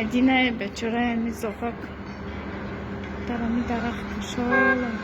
مدینه بیچاره نزافک در امی درخت خوشحالم.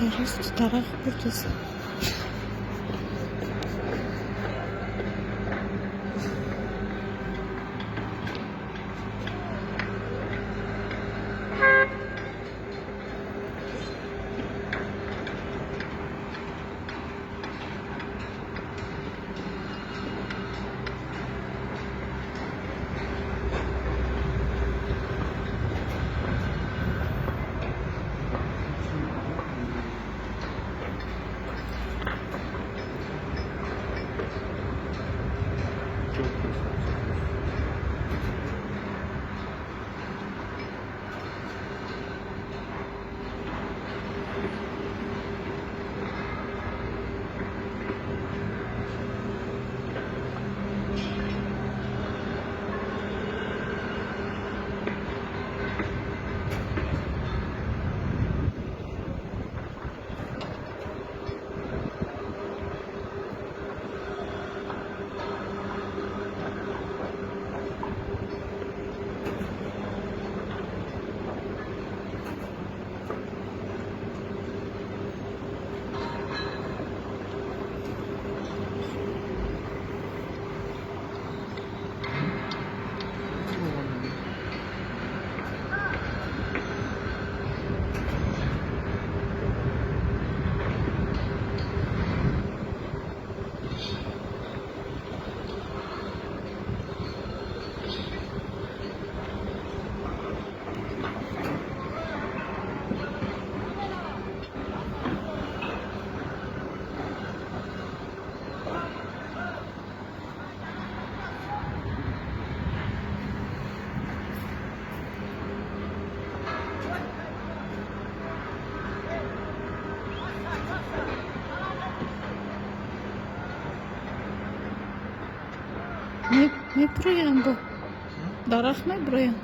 درست درخت بردازم. میبرویم با درخت میبرویم.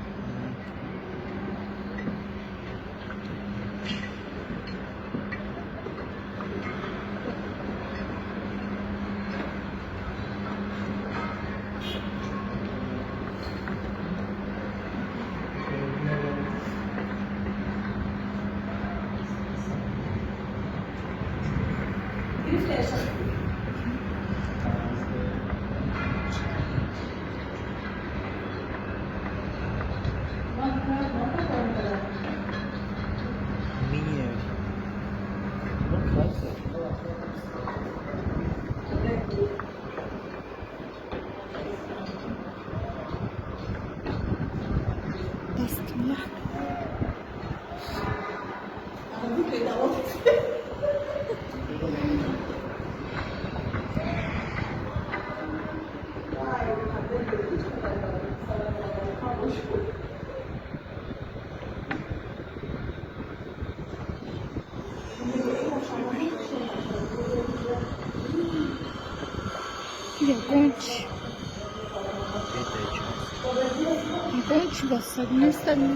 Японч басады местами.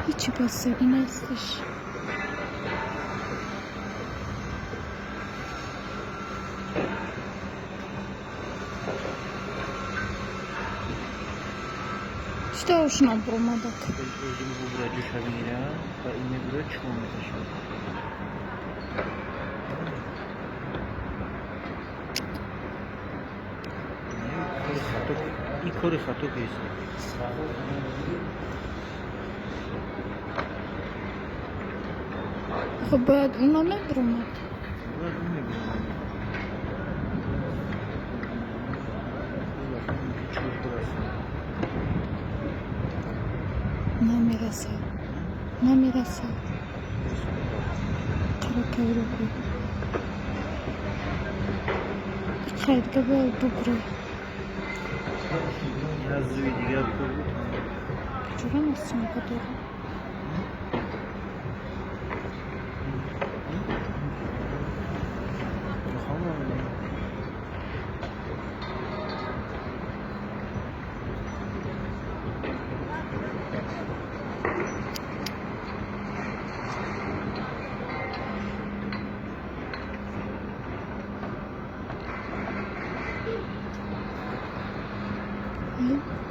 هیچی بستگی نیستش. İşte hoşuna bulmadık. Özümü bu buraya düşebilirim ve indi buraya çıkmamı taşıyorum. İkori xatok есть. خب باید اونا نبرمد. Burada bilmiyorum. Küçük burası. نمیرسه نمیرسه ترکه رو بی خیلی که باید ببره Yazıyı diğer koyduk. چرا نستیم بداره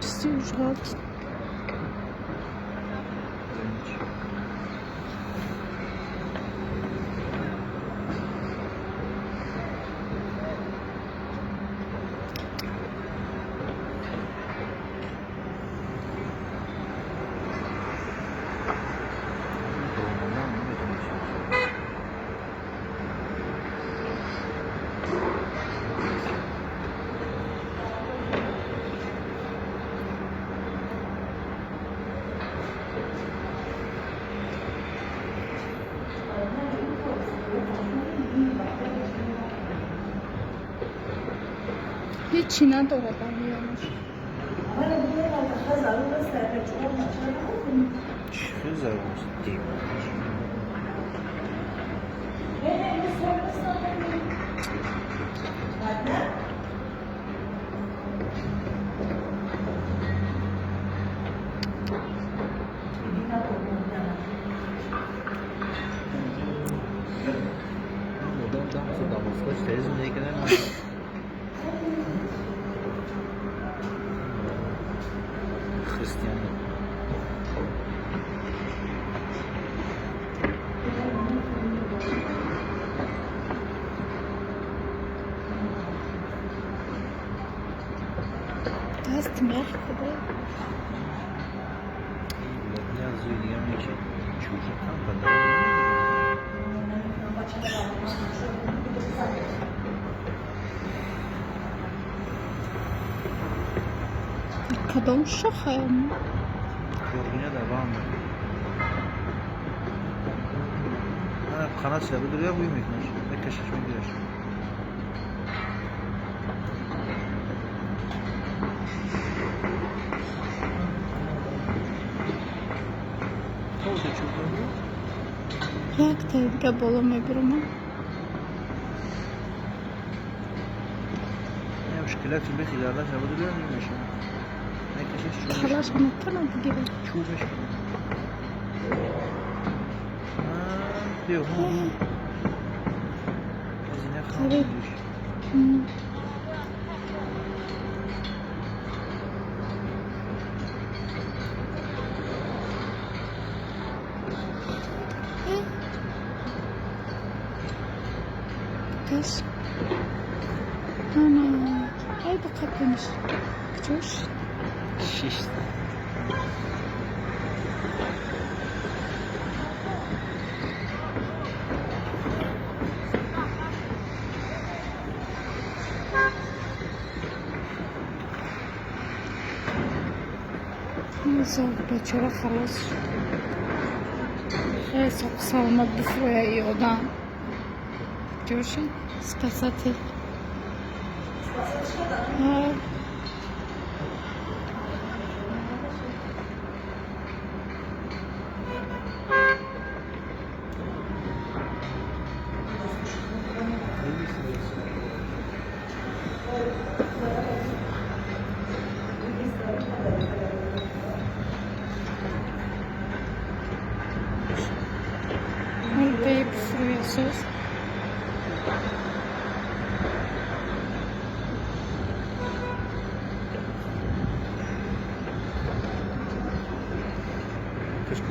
چیزی اجغال هیچی نداره بقیه‌اش چه زبونست دیم زندگی کردن خریستیانی دست میخ بده yazıyı diğer için çocuk tam kadar کدام شاخه yorgunya devam kanat silahı duruyor bu yemekler ve kaşışma girer Oldu çok oldu. یک تا دیگه بالا میبرم Ya müşkilat bir ilerler ne duruyor mu meşe? Ne kaşış çok. خلاص نکنم بگیرم Çok meşe. Diyor mu? Hazine Evet. kalmış. Kız. Ana. Ay bu kapıymış. Çoş. Şişti. Neyse beçara خلاص حساب سلامت بفرویه ای آدم جوشن سپساتی Onu bey bifruye söz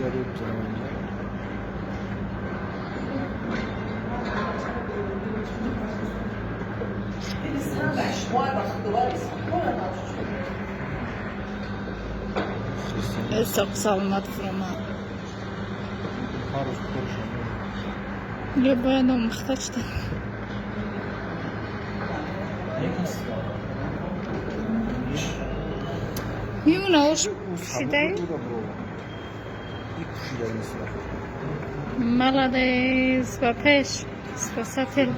Kadir canım. Çok salmadı froma. Harus konuşalım. Ya bu adam muhtaçtı. Юнош, считай. Молодец, папеш, спасатель.